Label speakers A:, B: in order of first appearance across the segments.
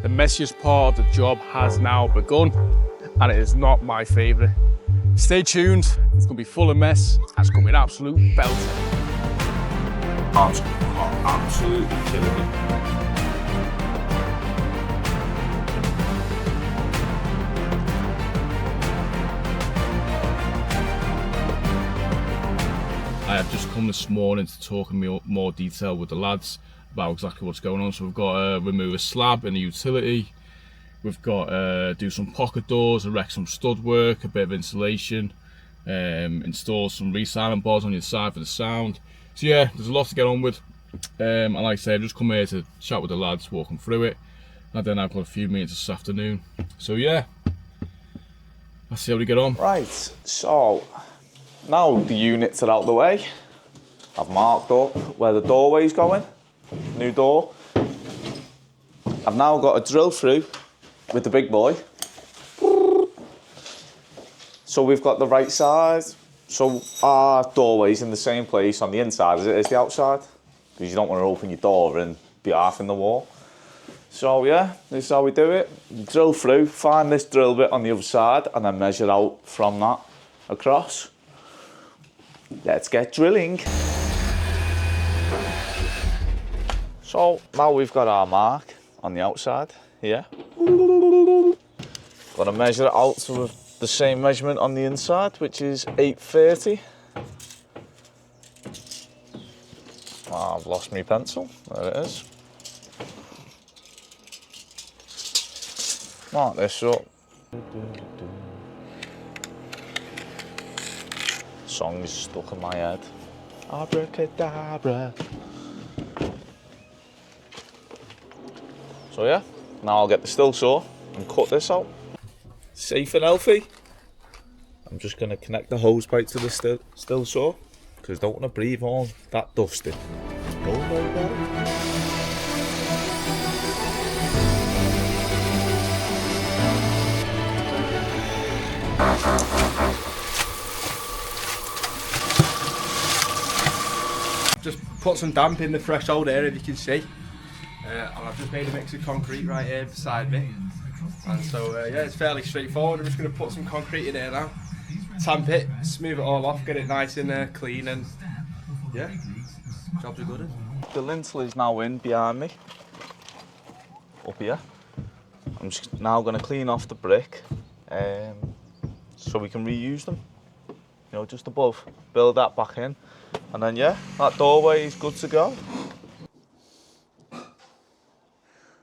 A: The messiest part of the job has now begun, and it is not my favourite. Stay tuned, it's going to be full of mess, and it's going to be an absolute belter.
B: Arms are absolutely killing me. I have just come this morning to talk in more detail with the lads about exactly what's going on. So we've got to remove a slab in the utility, we've got to do some pocket doors, erect some stud work, a bit of insulation, install some re-silent boards on the inside for the sound. So yeah, there's a lot to get on with, and like I say, I've just come here to chat with the lads, walk them through it, and then I've got a few meetings this afternoon. So yeah, let's see how we get on.
C: Right, so now the units are out the way. I've marked up where the doorway's going, new door. I've now got to drill through with the big boy. So we've got the right size. So our doorway's in the same place on the inside as it is the outside, because you don't want to open your door and be half in the wall. So yeah, this is how we do it. Drill through, find this drill bit on the other side, and then measure out from that across. Let's get drilling. So now we've got our mark on the outside here. Got to measure it out to the same measurement on the inside, which is 830. Oh, I've lost my pencil. There it is. Mark this up. Song is stuck in my head. Abracadabra. So yeah, now I'll get the still saw and cut this out. Safe and healthy. I'm just going to connect the hose pipe to the still saw, because I don't want to breathe on that dusting. Oh my God.
D: Just put some damp in the fresh old air, if you can see. And I've just made a mix of concrete right here beside me. And so yeah, it's fairly straightforward. I'm just going to put some concrete in here now, tamp it, smooth it all off, get it nice and clean, and yeah, jobs are good.
C: The lintel is now in behind me, up here. I'm just now going to clean off the brick, so we can reuse them. You know, just above, build that back in, and then yeah, that doorway is good to go.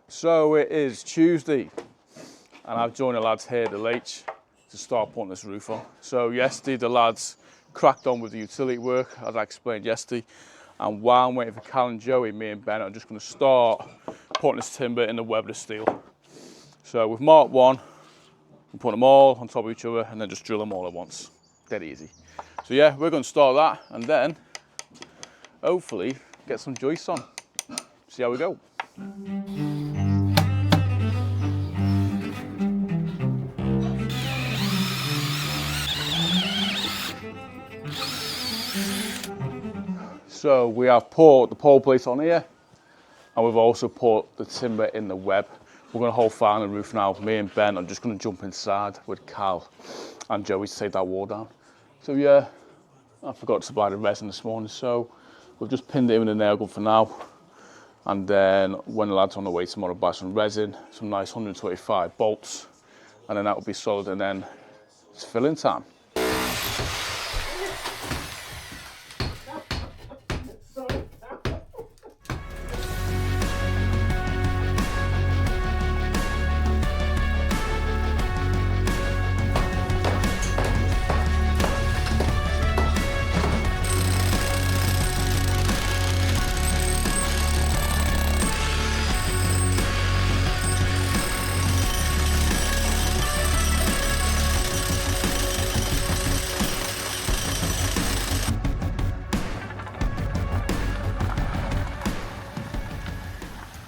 A: So it is Tuesday, and I've joined the lads here at the H to start putting this roof on. So yesterday the lads cracked on with the utility work, as I explained yesterday, and while I'm waiting for Cal and Joey, me and Ben are just going to start putting this timber in the weather steel. So we've marked one, we put them all on top of each other and then just drill them all at once. Dead easy. So yeah, we're going to start that and then hopefully get some joists on. See how we go. So we have put the pole plate on here, and we've also put the timber in the web. We're going to hold fire on the roof now. Me and Ben are just going to jump inside with Cal and Joey to take that wall down. So yeah, I forgot to buy the resin this morning, so we've just pinned it in the nail gun for now. And then when the lads are on the way tomorrow, buy some resin, some nice 125 bolts, and then that will be solid, and then it's filling time.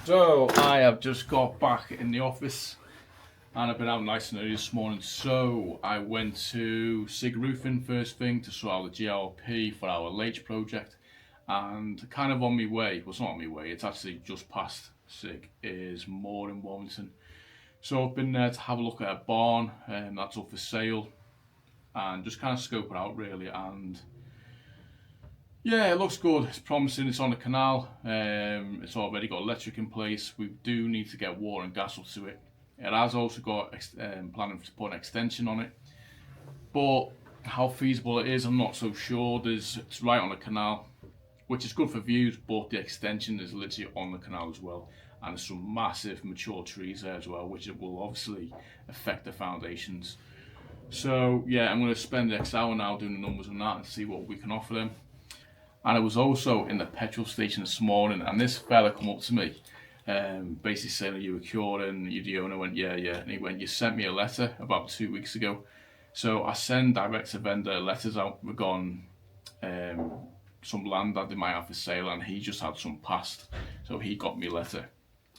A: So I have just got back in the office and I've been out nice and early this morning. So I went to SIG Roofing first thing to sort out the GLP for our H project, and kind of on my way, well it's not on my way, it's actually just past
B: is more in Warrington. So I've been there to have a look at a barn that's up for sale and just kind of scope it out really, and yeah, it looks good, it's promising, it's on the canal, it's already got electric in place. We do need to get water and gas up to it. It has also got planning to put an extension on it, but how feasible it is I'm not so sure. It's right on the canal, which is good for views, but the extension is literally on the canal as well, and there's some massive mature trees there as well, which it will obviously affect the foundations. So yeah, I'm going to spend the next hour now doing the numbers on that and see what we can offer them. And I was also in the petrol station this morning, and this fella come up to me, basically saying, "Are you Acura?" And the owner went, yeah. And he went, "You sent me a letter about 2 weeks ago." So I send direct to vendor letters out regarding some land that they might have for sale, and he just had some passed. So he got me a letter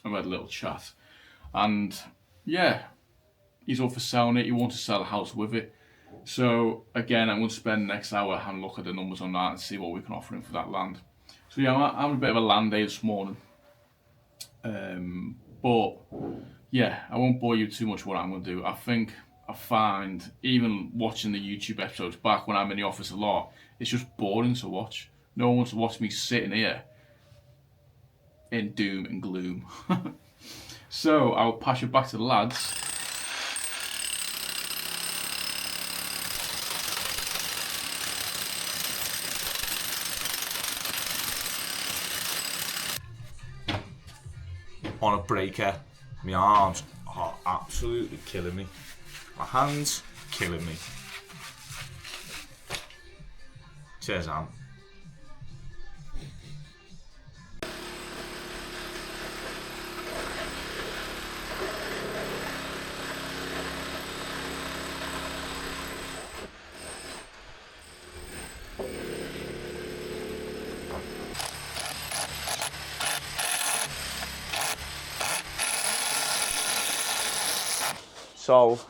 B: and we had a little chat. And yeah, he's up for selling it. He wants to sell a house with it. So again, I'm going to spend the next hour having a look at the numbers on that and see what we can offer him for that land. So yeah, I'm having a bit of a land day this morning. But yeah, I won't bore you too much what I'm going to do. I think I find, even watching the YouTube episodes back when I'm in the office a lot, it's just boring to watch. No one wants to watch me sitting here in doom and gloom. So I'll pass you back to the lads.
C: On a breaker, my arms are absolutely killing me. My hands killing me. Cheers, Ant. So,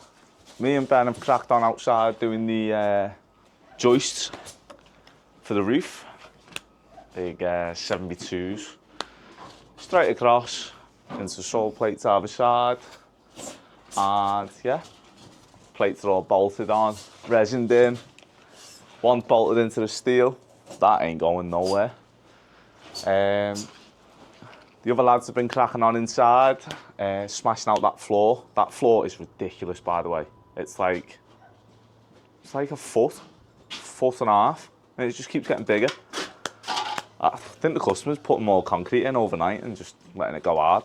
C: me and Ben have cracked on outside doing the joists for the roof. Big 72s. Straight across into sole plates either side. And yeah, plates are all bolted on, resined in. One bolted into the steel. That ain't going nowhere. The other lads have been cracking on inside, smashing out that floor. That floor is ridiculous, by the way. It's like a foot and a half, and it just keeps getting bigger. I think the customer's putting more concrete in overnight and just letting it go hard.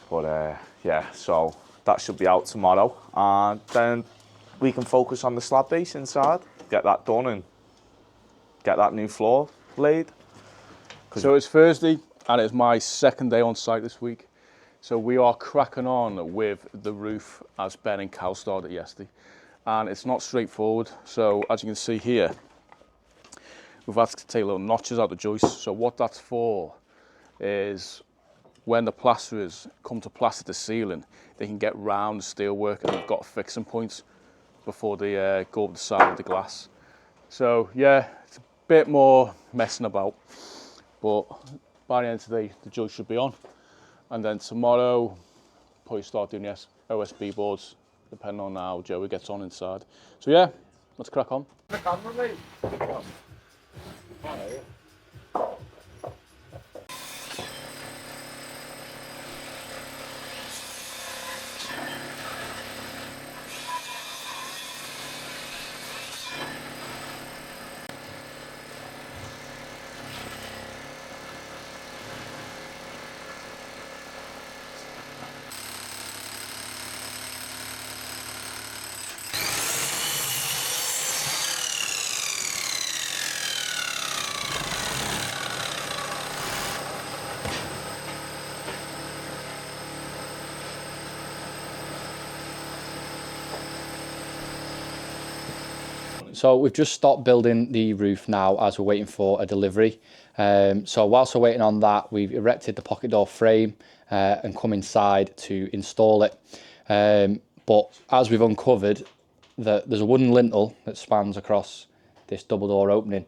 C: But yeah, so that should be out tomorrow, and then we can focus on the slab base inside, get that done, and get that new floor laid.
A: So it's Thursday, and it's my second day on site this week. So we are cracking on with the roof as Ben and Cal started yesterday. And it's not straightforward. So as you can see here, we've had to take little notches out the joists. So what that's for is when the plasterers come to plaster the ceiling, they can get round the steelwork and they've got fixing points before they go up the side of the glass. So yeah, it's a bit more messing about, but by the end of today, the joist should be on. And then tomorrow, probably start doing the OSB boards, depending on how Joey gets on inside. So yeah, let's crack on.
E: So we've just stopped building the roof now as we're waiting for a delivery. So whilst we're waiting on that, we've erected the pocket door frame and come inside to install it. But as we've uncovered, there's a wooden lintel that spans across this double door opening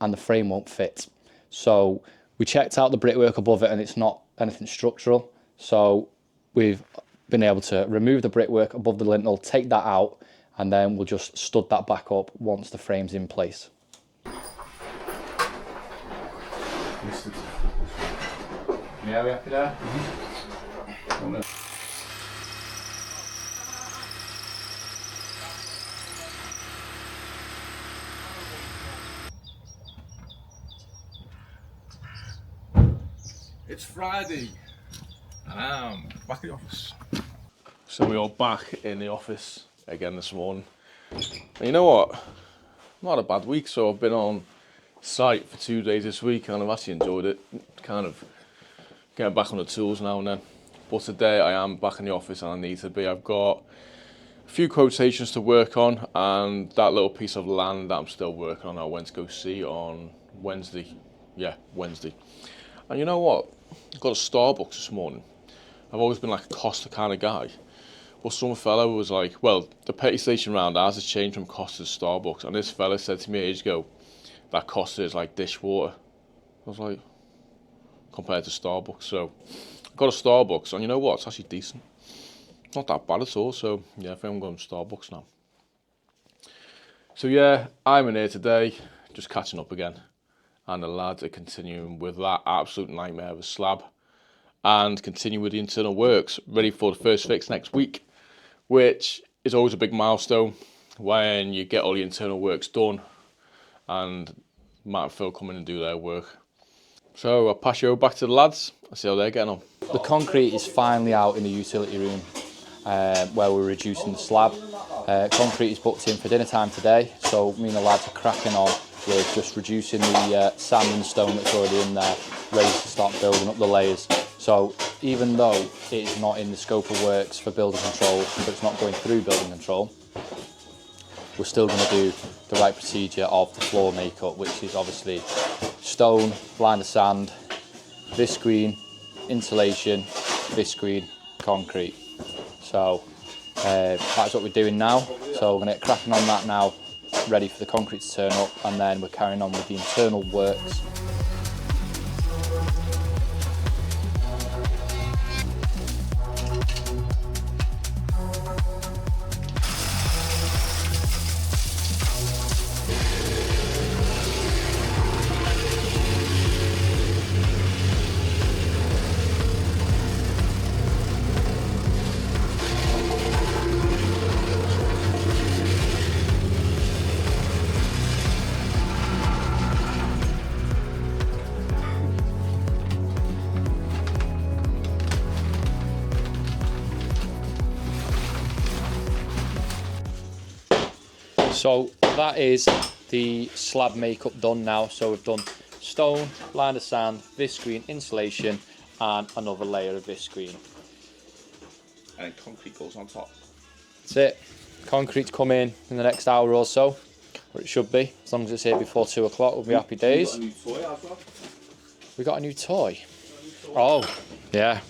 E: and the frame won't fit. So we checked out the brickwork above it and it's not anything structural. So we've been able to remove the brickwork above the lintel, take that out, and then we'll just stud that back up once the frame's in place.
B: Yeah, we happy there? It's Friday, and I'm back in the office.
A: So we are back in the office again this morning. And you know what? Not a bad week. So I've been on site for 2 days this week, and I've actually enjoyed it. Kind of getting back on the tools now and then. But today I am back in the office, and I need to be. I've got a few quotations to work on, and that little piece of land that I'm still working on, I went to go see on Wednesday. Yeah, Wednesday. And you know what? I got a Starbucks this morning. I've always been like a Costa kind of guy. But some fella was like, well, the petty station round ours has changed from Costa to Starbucks. And this fella said to me ages ago, that Costa is like dishwater. I was like, compared to Starbucks. So I got a Starbucks, and you know what? It's actually decent. Not that bad at all. So yeah, I think I'm going to Starbucks now. So yeah, I'm in here today, just catching up again. And the lads are continuing with that absolute nightmare of a slab, and continue with the internal works, ready for the first fix next week, which is always a big milestone when you get all the internal works done and Matt and Phil come in and do their work. So I'll pass you over back to the lads and see how they're getting on.
E: The concrete is finally out in the utility room where we're reducing the slab. Concrete is booked in for dinner time today, so me and the lads are cracking on with just reducing the sand and stone that's already in there, ready to start building up the layers. So even though it is not in the scope of works for building control, so it's not going through building control, we're still going to do the right procedure of the floor makeup, which is obviously stone, blind of sand, visqueen, insulation, visqueen, concrete. So that's what we're doing now. So we're going to get cracking on that now, ready for the concrete to turn up, and then we're carrying on with the internal works. So that is the slab makeup done now. So we've done stone, blind of sand, visqueen, insulation, and another layer of visqueen.
C: And then concrete goes on top.
E: That's it. Concrete's come in the next hour or so, or it should be. As long as it's here before 2 o'clock, we'll be happy days.
C: We got a new toy as well.
E: We got a new toy. Oh, yeah.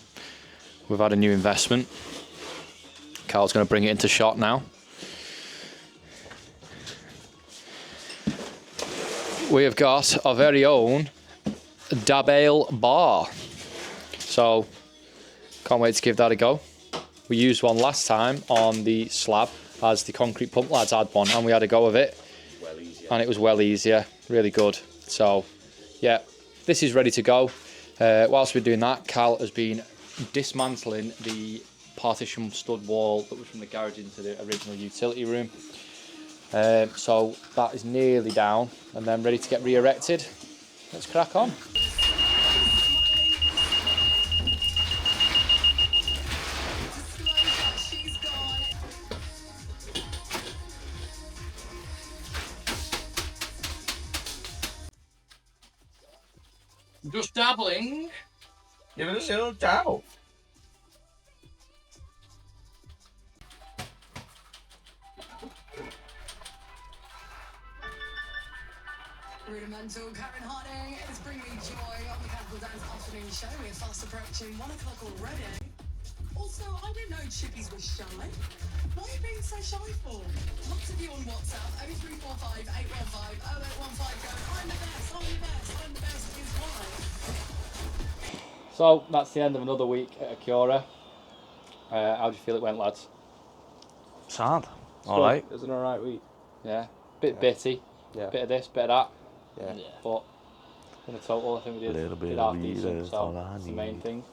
E: We've had a new investment. Carl's going to bring it into shot now. We have got our very own Dabale bar. So, can't wait to give that a go. We used one last time on the slab as the concrete pump lads had one, and we had a go of it.
C: Well easier.
E: And it was well easier, really good. So, yeah, this is ready to go. Whilst we're doing that, Cal has been dismantling the partition stud wall that was from the garage into the original utility room. So that is nearly down and then ready to get re-erected. Let's crack on. Just dabbling.
C: Give it a little dabble.
F: Rudimental Karen Harding is bringing me joy on the Capital Dance afternoon show. We're fast approaching 1 o'clock already. Also, I didn't know chippies were shy. What are you being so shy for? Lots of you on WhatsApp, 0345 815 0815 going, I'm the best, I'm the best, I'm the best, is why.
E: So that's the end of another week at Acura. How do you feel it went, lads?
C: Sound.
E: Good.
C: All right.
D: It was an alright week.
E: Yeah, bit bitty,
D: Yeah.
E: bit of this, bit of that.
D: Yeah.
E: But in a total, I think we did
C: Little bit
E: half
C: of
E: decent,
C: weed is
E: so
C: all I
E: that's the main
C: need.
E: thing.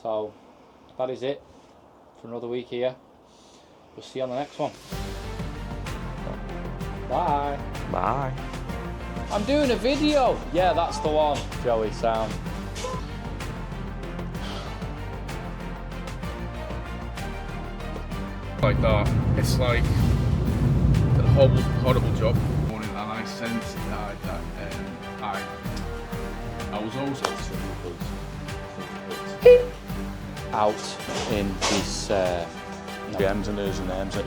E: So that is it for another week here. We'll see you on the next one. Bye.
C: Bye.
E: I'm doing a video. Yeah, that's the one. Joey, sound.
B: Like that. It's like a horrible job. Morning, and I sent that I was also
E: Out in this.
A: The M's and O's and M's and